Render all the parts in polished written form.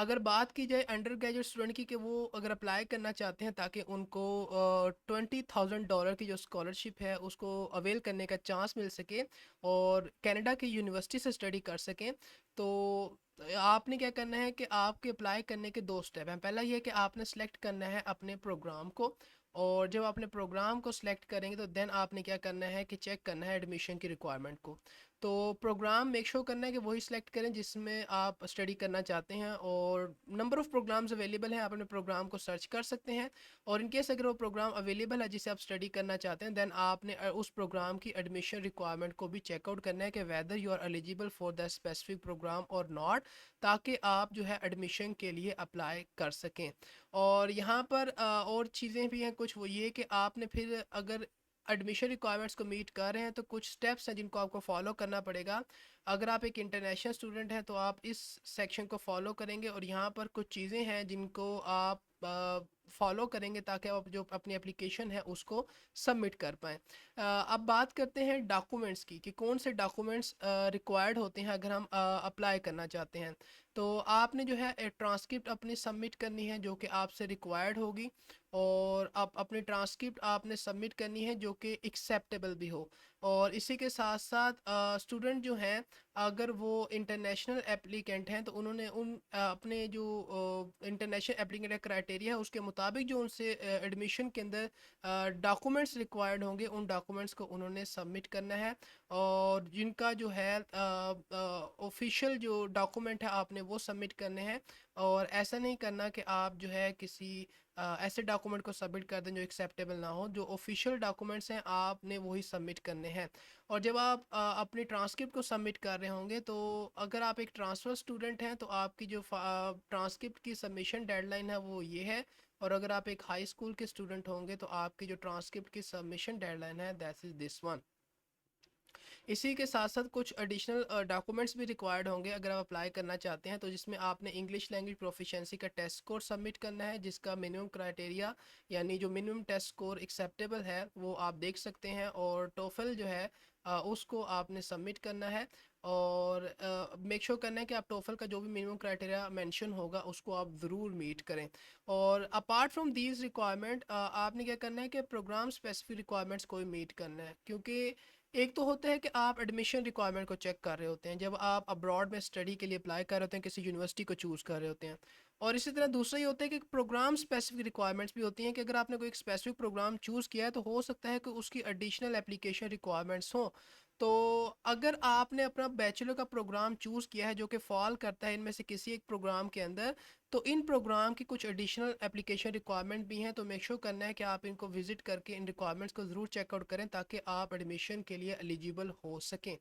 اگر بات کی جائے انڈر گریجویٹ اسٹوڈنٹ کی کہ وہ اگر اپلائی کرنا چاہتے ہیں تاکہ ان کو $20,000 کی جو اسکالرشپ ہے اس کو اویل کرنے کا چانس مل سکے اور کینیڈا کی یونیورسٹی سے اسٹڈی کر سکیں، تو آپ نے کیا کرنا ہے کہ آپ کے اپلائی کرنے کے 2 سٹیپ ہیں۔ پہلا یہ کہ آپ نے سلیکٹ کرنا ہے اپنے پروگرام کو، اور جب آپ اپنے پروگرام کو سلیکٹ کریں گے تو دین آپ نے کیا کرنا ہے کہ چیک کرنا ہے ایڈمیشن کی ریکوائرمنٹ کو۔ تو پروگرام میک شور کرنا ہے کہ وہی سلیکٹ کریں جس میں آپ اسٹڈی کرنا چاہتے ہیں، اور نمبر آف پروگرامز اویلیبل ہیں، آپ اپنے پروگرام کو سرچ کر سکتے ہیں، اور ان کیس اگر وہ پروگرام اویلیبل ہے جسے آپ اسٹڈی کرنا چاہتے ہیں دین آپ نے اس پروگرام کی ایڈمیشن ریکوائرمنٹ کو بھی چیک آؤٹ کرنا ہے کہ whether you are eligible for the specific programme اور ناٹ، تاکہ آپ جو ہے ایڈمیشن کے لیے اپلائی کر سکیں۔ اور یہاں پر اور چیزیں بھی ہیں کچھ، وہ یہ کہ آپ نے پھر اگر ایڈمیشن ریکوائرمنٹس کو میٹ کر رہے ہیں تو کچھ سٹیپس ہیں جن کو آپ کو فالو کرنا پڑے گا۔ اگر آپ ایک انٹرنیشنل اسٹوڈنٹ ہیں تو آپ اس سیکشن کو فالو کریں گے، اور یہاں پر کچھ چیزیں ہیں جن کو آپ فالو کریں گے تاکہ آپ جو اپنی اپلیکیشن ہے اس کو سبمٹ کر پائیں۔ اب بات کرتے ہیں ڈاکومنٹس کی کہ کون سے ڈاکومنٹس ریکوائرڈ ہوتے ہیں اگر ہم اپلائی کرنا چاہتے ہیں۔ تو آپ نے جو ہے ٹرانسکرپٹ اپنی سبمٹ کرنی ہے جو کہ آپ سے ریکوائرڈ ہوگی، اور آپ اپنی ٹرانسکرپٹ آپ نے سبمٹ کرنی ہے جو کہ ایکسیپٹیبل بھی ہو۔ اور اسی کے ساتھ ساتھ اسٹوڈنٹ جو ہیں اگر وہ انٹرنیشنل اپلیکینٹ ہیں تو انہوں نے ان اپنے جو انٹرنیشنل اپلیکینٹ کرائٹیریا ہے اس کے مطابق جو ان سے ایڈمیشن کے اندر ڈاکومنٹس ریکوائرڈ ہوں گے ان ڈاکومنٹس کو انہوں نے سبمٹ کرنا ہے، اور جن کا جو ہے آفیشیل جو ڈاکومنٹ ہے آپ نے وہ سبمٹ کرنے ہیں، اور ایسا نہیں کرنا کہ آپ جو ہے کسی ایسے ڈاکومنٹ کو سبمٹ کر دیں جو ایکسیپٹیبل نہ ہو۔ جو آفیشیل ڈاکومنٹس ہیں آپ نے وہی سبمٹ کرنے ہیں۔ اور جب آپ اپنی ٹرانسکرپٹ کو سبمٹ کر رہے ہوں گے تو اگر آپ ایک ٹرانسفر اسٹوڈنٹ ہیں تو آپ کی جو ٹرانسکرپٹ کی سبمیشن ڈیڈ لائن ہے وہ یہ ہے، اور اگر آپ ایک ہائی اسکول کے اسٹوڈنٹ ہوں گے تو آپ کی جو ٹرانسکرپٹ کی سبمیشن ڈیڈ لائن ہے دیٹ از دس ون۔ اسی کے ساتھ ساتھ کچھ ایڈیشنل ڈاکومنٹس بھی ریکوائرڈ ہوں گے اگر آپ اپلائی کرنا چاہتے ہیں، تو جس میں آپ نے انگلش لینگویج پروفیشنسی کا ٹیسٹ اسکور سبمٹ کرنا ہے جس کا منیمم کرائٹیریا یعنی جو منیمم ٹیسٹ اسکور ایکسیپٹیبل ہے وہ آپ دیکھ سکتے ہیں، اور ٹوفل جو ہے اس کو آپ نے سبمٹ کرنا ہے، اور میک شور کرنا ہے کہ آپ ٹوفل کا جو بھی منیمم کرائٹیریا مینشن ہوگا اس کو آپ ضرور میٹ کریں۔ اور اپارٹ فرام دیز ریکوائرمنٹ آپ نے کیا کرنا ہے کہ پروگرام اسپیسیفک ریکوائرمنٹس کو بھی میٹ کرنا ہے، کیونکہ ایک تو ہوتا ہے کہ آپ ایڈمیشن ریکوائرمنٹ کو چیک کر رہے ہوتے ہیں جب آپ ابراڈ میں اسٹڈی کے لیے اپلائی کر رہے ہوتے ہیں، کسی یونیورسٹی کو چوز کر رہے ہوتے ہیں، اور اسی طرح دوسرا یہ ہوتا ہے کہ پروگرام اسپیسیفک ریکوائرمنٹس بھی ہوتی ہیں کہ اگر آپ نے کوئی ایک اسپیسیفک پروگرام چوز کیا ہے تو ہو سکتا ہے کہ اس کی ایڈیشنل اپلیکیشن ریکوائرمنٹس ہوں۔ تو اگر آپ نے اپنا بیچلر کا پروگرام چوز کیا ہے جو کہ فال کرتا ہے ان میں سے کسی ایک پروگرام کے اندر، تو ان پروگرام کی کچھ ایڈیشنل اپلیکیشن ریکوائرمنٹ بھی ہیں، تو میک شور کرنا ہے کہ آپ ان کو وزٹ کر کے ان ریکوائرمنٹس کو ضرور چیک آؤٹ کریں تاکہ آپ ایڈمیشن کے لیے ایلیجیبل ہو سکیں۔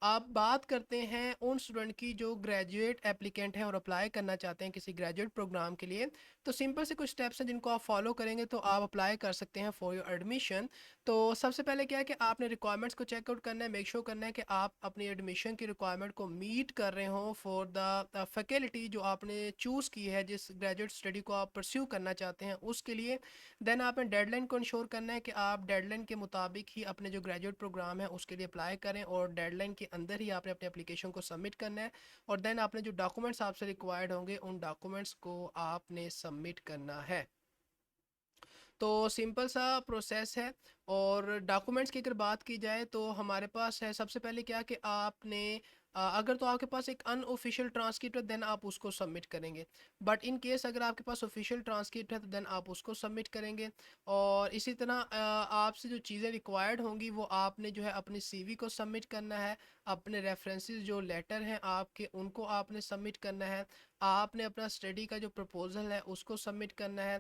آپ بات کرتے ہیں ان اسٹوڈنٹ کی جو گریجویٹ اپلیکینٹ ہیں اور اپلائی کرنا چاہتے ہیں کسی گریجویٹ پروگرام کے لیے، تو سمپل سے کچھ سٹیپس ہیں جن کو آپ فالو کریں گے تو آپ اپلائی کر سکتے ہیں فار یور ایڈمیشن۔ تو سب سے پہلے کیا ہے کہ آپ نے ریکوائرمنٹس کو چیک آؤٹ کرنا ہے، میک شور کرنا ہے کہ آپ اپنی ایڈمیشن کی ریکوائرمنٹ کو میٹ کر رہے ہوں فار دا فیکلٹی جو آپ نے چوز کی ہے جس گریجویٹ اسٹڈی کو آپ پرسیو کرنا چاہتے ہیں اس کے لیے۔ دین آپ نے ڈیڈ لائن کو انشور کرنا ہے کہ آپ ڈیڈ لائن کے مطابق ہی اپنے جو گریجویٹ پروگرام ہے اس کے لیے اپلائی کریں، اور ڈیڈ لائن کے اندر ہی آپ نے اپنے اپلیکیشن کو سبمٹ کرنا ہے، اور دین آپ نے جو ڈاکومنٹس آپ سے ریکوائرڈ ہوں گے ان ڈاکومنٹس کو آپ نے سبمٹ کرنا ہے۔ تو سمپل سا پروسیس ہے۔ اور ڈاکومنٹس کی اگر بات کی جائے تو ہمارے پاس ہے سب سے پہلے کیا کہ آپ نے اگر تو آپ کے پاس ایک ان آفیشیل ٹرانسکرپٹ ہے دین آپ اس کو سبمٹ کریں گے، بٹ ان کیس اگر آپ کے پاس آفیشیل ٹرانسکرپٹ ہے تو دین آپ اس کو سبمٹ کریں گے۔ اور اسی طرح آپ سے جو چیزیں ریکوائرڈ ہوں گی وہ آپ نے جو ہے اپنی سی وی کو سبمٹ کرنا ہے، اپنے ریفرنسز جو لیٹر ہیں آپ کے ان کو آپ نے سبمٹ کرنا ہے، آپ نے اپنا اسٹڈی کا جو پرپوزل ہے اس کو سبمٹ کرنا ہے،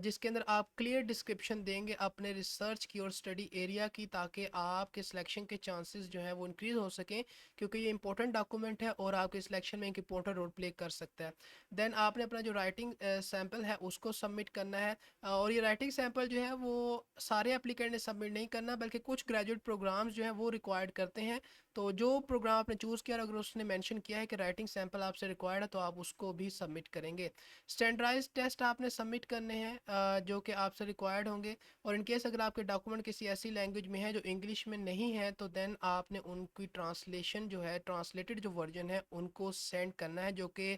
جس کے اندر آپ کلیئر ڈسکرپشن دیں گے اپنے ریسرچ کی اور اسٹڈی ایریا کی تاکہ آپ کے سلیکشن کے چانسز جو ہیں وہ انکریز ہو سکیں، کیونکہ یہ امپورٹنٹ ڈاکومنٹ ہے اور آپ کے سلیکشن میں ایک امپورٹنٹ رول پلے کر سکتا ہے۔ دین آپ نے اپنا جو رائٹنگ سیمپل ہے اس کو سبمٹ کرنا ہے، اور یہ رائٹنگ سیمپل جو ہے وہ سارے اپلیکینٹ نے سبمٹ نہیں کرنا بلکہ کچھ گریجویٹ پروگرامز جو ہیں وہ ریکوائرڈ کرتے ہیں، تو جو پروگرام آپ نے چوز کیا اگر اس نے مینشن کیا ہے کہ رائٹنگ سیمپل آپ سے ریکوائرڈ ہے تو آپ اس کو بھی سبمٹ کریں گے. اسٹینڈرڈائز ٹیسٹ آپ نے سبمٹ کرنے ہیں جو کہ آپ سے ریکوائرڈ ہوں گے, اور ان کیس اگر آپ کے ڈاکومنٹ کسی ایسی لینگویج میں ہے جو انگلش میں نہیں ہے تو دین آپ نے ان کی ٹرانسلیشن جو ہے, ٹرانسلیٹڈ جو ورژن ہے ان کو سینڈ کرنا ہے, جو کہ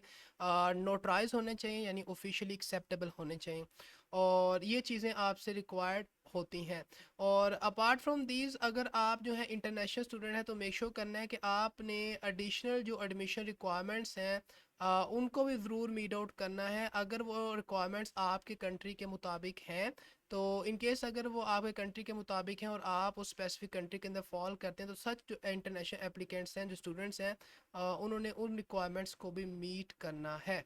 نوٹرائز ہونے چاہیے یعنی اوفیشلی ایکسیپٹیبل ہونے چاہیے, اور یہ چیزیں آپ سے ریکوائرڈ ہوتی ہیں. اور اپارٹ فرام دیز اگر آپ جو ہے انٹرنیشنل اسٹوڈنٹ ہیں تو میک شور کرنا ہے کہ آپ نے ایڈیشنل جو ایڈمیشن ریکوائرمنٹس ہیں ان کو بھی ضرور میٹ آؤٹ کرنا ہے. اگر وہ ریکوائرمنٹس آپ کے کنٹری کے مطابق ہیں تو ان کیس اگر وہ آپ کے کنٹری کے مطابق ہیں اور آپ اس اسپیسیفک کنٹری کے اندر فال کرتے ہیں تو سچ جو انٹرنیشنل اپلیکینٹس ہیں, جو اسٹوڈنٹس ہیں, انہوں نے ان ریکوائرمنٹس کو بھی میٹ کرنا ہے.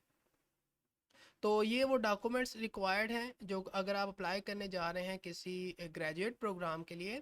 تو یہ وہ ڈاکومنٹس ریکوائرڈ ہیں جو اگر آپ اپلائی کرنے جا رہے ہیں کسی گریجویٹ پروگرام کے لیے.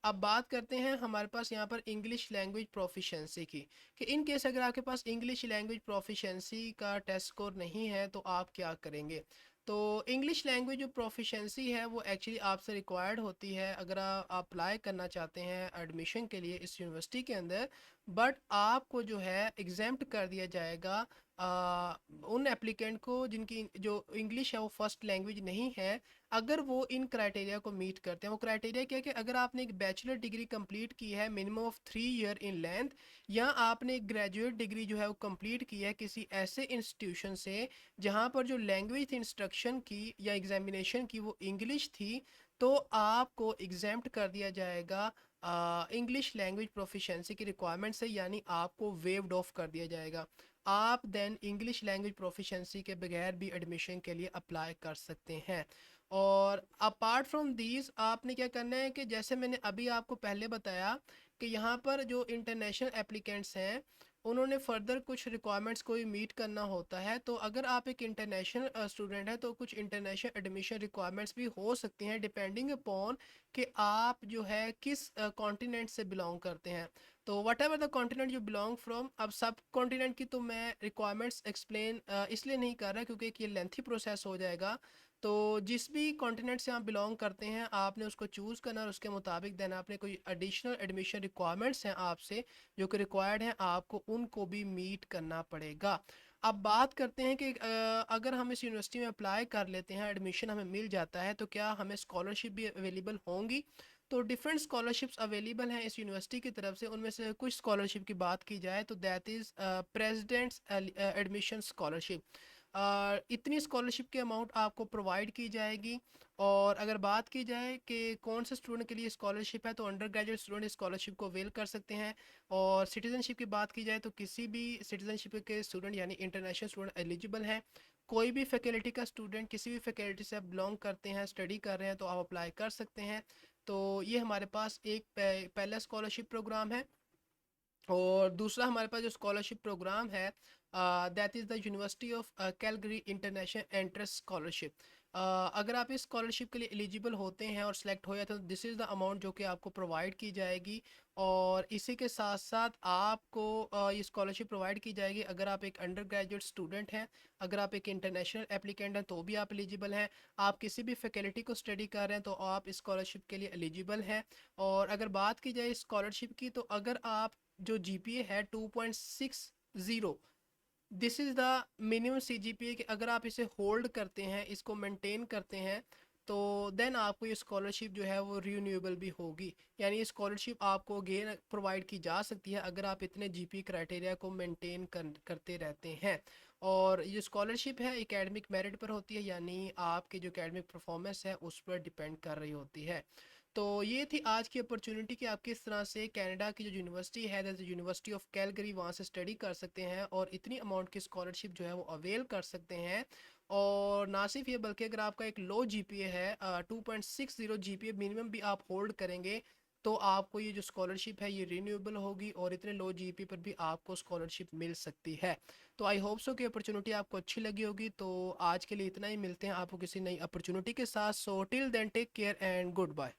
اب بات کرتے ہیں ہمارے پاس یہاں پر انگلش لینگویج پروفیشنسی کی, کہ ان کیس اگر آپ کے پاس انگلش لینگویج پروفیشنسی کا ٹیسٹ سکور نہیں ہے تو آپ کیا کریں گے. تو انگلش لینگویج جو پروفیشنسی ہے وہ ایکچولی آپ سے ریکوائرڈ ہوتی ہے اگر آپ اپلائی کرنا چاہتے ہیں ایڈمیشن کے لیے اس یونیورسٹی کے اندر, بٹ آپ کو جو ہے ایگزیمپٹ کر دیا جائے گا ان اپلیکینٹ کو جن کی جو انگلش ہے وہ فرسٹ لینگویج نہیں ہے, اگر وہ ان کرائٹیریا کو میٹ کرتے ہیں. وہ کرائٹیریا کیا کہ اگر آپ نے ایک بیچلر ڈگری کمپلیٹ کی ہے minimum of 3 year in length, یا آپ نے ایک گریجویٹ ڈگری جو ہے وہ کمپلیٹ کی ہے کسی ایسے انسٹیٹیوشن سے جہاں پر جو لینگویج تھی انسٹرکشن کی یا ایگزامینیشن کی وہ انگلش تھی, تو آپ کو ایگزیمپٹ کر دیا جائے گا انگلش لینگویج پروفیشنسی کی ریکوائرمنٹ سے, یعنی آپ کو ویوڈ آف کر دیا جائے گا. آپ دین انگلش لینگویج پروفیشنسی کے بغیر بھی ایڈمیشن کے لیے اپلائی کر سکتے ہیں. اور اپارٹ فرام دیز آپ نے کیا کرنا ہے کہ جیسے میں نے ابھی آپ کو پہلے بتایا کہ یہاں پر جو انٹرنیشنل اپلیکینٹس ہیں انہوں نے فردر کچھ ریکوائرمنٹس کو میٹ کرنا ہوتا ہے. تو اگر آپ ایک انٹرنیشنل اسٹوڈنٹ ہیں تو کچھ انٹرنیشنل ایڈمیشن ریکوائرمنٹس بھی ہو سکتی ہیں ڈپینڈنگ اپون کہ آپ جو ہے کس کانٹیننٹ سے بلانگ کرتے ہیں. تو what ever the continent you belong from, اب سب کانٹیننٹ کی تو میں ریکوائرمنٹس ایکسپلین اس لیے نہیں کر رہا کیونکہ یہ لینتھی پروسیس ہو جائے گا. تو جس بھی کانٹیننٹ سے آپ بلانگ کرتے ہیں آپ نے اس کو چوز کرنا اور اس کے مطابق دین آپ نے کوئی ایڈیشنل ایڈمیشن ریکوائرمنٹس ہیں آپ سے جو کہ ریکوائرڈ ہیں, آپ کو ان کو بھی میٹ کرنا پڑے گا. اب بات کرتے ہیں کہ اگر ہم اس یونیورسٹی میں اپلائی کر لیتے ہیں, ایڈمیشن ہمیں مل جاتا ہے, تو کیا ہمیں اسکالرشپ بھی اویلیبل ہوں گی. تو ڈفرینٹ اسکالرشپس اویلیبل ہیں اس یونیورسٹی کی طرف سے. ان میں سے کچھ اسکالرشپ کی بات کی جائے تو that is presidents admission scholarship. اتنی اسکالرشپ کی اماؤنٹ آپ کو پرووائڈ کی جائے گی. اور اگر بات کی جائے کہ کون سے اسٹوڈنٹ کے لیے اسکالرشپ ہے تو انڈر گریجویٹ اسٹوڈنٹ اسکالرشپ کو اویل کر سکتے ہیں. اور سٹیزن شپ کی بات کی جائے تو کسی بھی سٹیزن شپ کے اسٹوڈنٹ یعنی انٹرنیشنل اسٹوڈنٹ ایلیجیبل ہیں. کوئی بھی فیکلٹی کا اسٹوڈنٹ کسی بھی فیکلٹی سے آپ بلانگ کرتے ہیں, اسٹڈی کر رہے ہیں, تو آپ اپلائی کر سکتے ہیں. تو یہ ہمارے پاس ایک پہلا اسکالرشپ پروگرام ہے. اور دوسرا ہمارے پاس جو اسکالرشپ پروگرام ہے that is the university of Calgary international entrance scholarship. اگر آپ اس اسکالرشپ کے لیے ایلیجیبل ہوتے ہیں اور سلیکٹ ہو جاتے ہیں تو دس از دا اماؤنٹ جو کہ آپ کو پرووائڈ کی جائے گی. اور اسی کے ساتھ ساتھ آپ کو یہ اسکالرشپ پرووائڈ کی جائے گی اگر آپ ایک انڈر گریجویٹ اسٹوڈنٹ ہیں, اگر آپ ایک انٹرنیشنل اپلیکینٹ ہیں تو بھی آپ ایلیجیبل ہیں, آپ کسی بھی فیکلٹی کو اسٹڈی کر رہے ہیں تو آپ اسکالرشپ کے لیے ایلیجیبل ہیں. اور اگر بات کی جائے اسکالرشپ کی تو اگر آپ جو جی پی اے ہے 2.60, دس از دا منیمم سی جی پی اے, کہ اگر آپ اسے ہولڈ کرتے ہیں, اس کو مینٹین کرتے ہیں, تو دین آپ کو یہ اسکالرشپ جو ہے وہ رینیویبل بھی ہوگی. یعنی یہ اسکالرشپ آپ کو اگین پرووائڈ کی جا سکتی ہے اگر آپ اتنے جی پی کرائٹیریا کو مینٹین کرتے رہتے ہیں. اور یہ اسکالرشپ ہے اکیڈمک میرٹ پر ہوتی ہے, یعنی آپ کی جو اکیڈمک پرفارمنس ہے اس پر ڈپینڈ کر رہی ہوتی ہے. تو یہ تھی آج کی اپرچونٹی کہ آپ کس طرح سے کینیڈا کی جو یونیورسٹی ہے یونیورسٹی آف کیلگری وہاں سے اسٹڈی کر سکتے ہیں اور اتنی اماؤنٹ کی اسکالرشپ جو ہے وہ اویل کر سکتے ہیں. اور نہ صرف یہ بلکہ اگر آپ کا ایک لو جی پی اے ہے 2.60 جی پی اے منیمم بھی آپ ہولڈ کریں گے تو آپ کو یہ جو اسکالرشپ ہے یہ رینیویبل ہوگی اور اتنے لو جی پی پر بھی آپ کو اسکالرشپ مل سکتی ہے. تو آئی ہوپ سو کہ اپرچونٹی آپ کو اچھی لگی ہوگی. تو آج کے لیے اتنا ہی, ملتے ہیں آپ کو کسی نئی اپرچونٹی کے ساتھ. So till then take care and good bye.